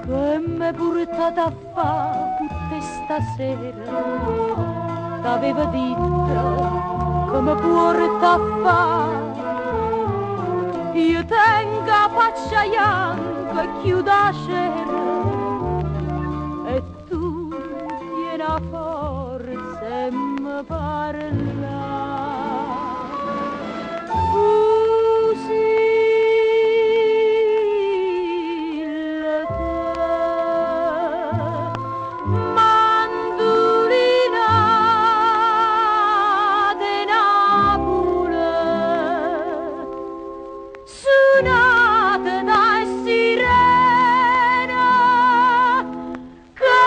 che mi portate a fare tutte stasera. T'aveva detto che mi porta a fare. Io tengo a faccia bianca e chiudo la cera e tu tieni a forza e mi parla. Suonate da sirena che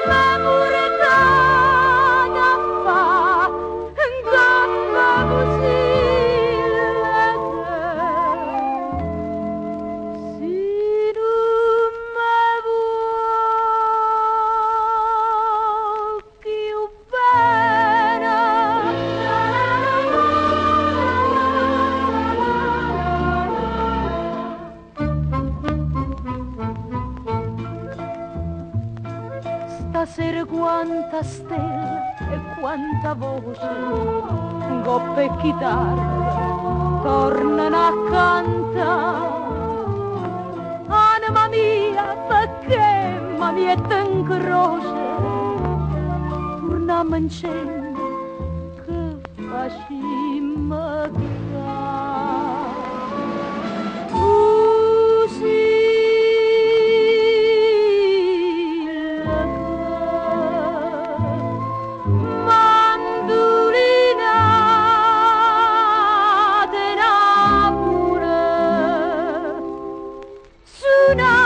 mi portate a fare gamba così si non mi vuoi più bene. Stasera quanta stella e quanta voce, coppe e chitarra tornano a cantare. Anima mia, perché mi mette in croce, torniamo insieme che facciamo Napoli.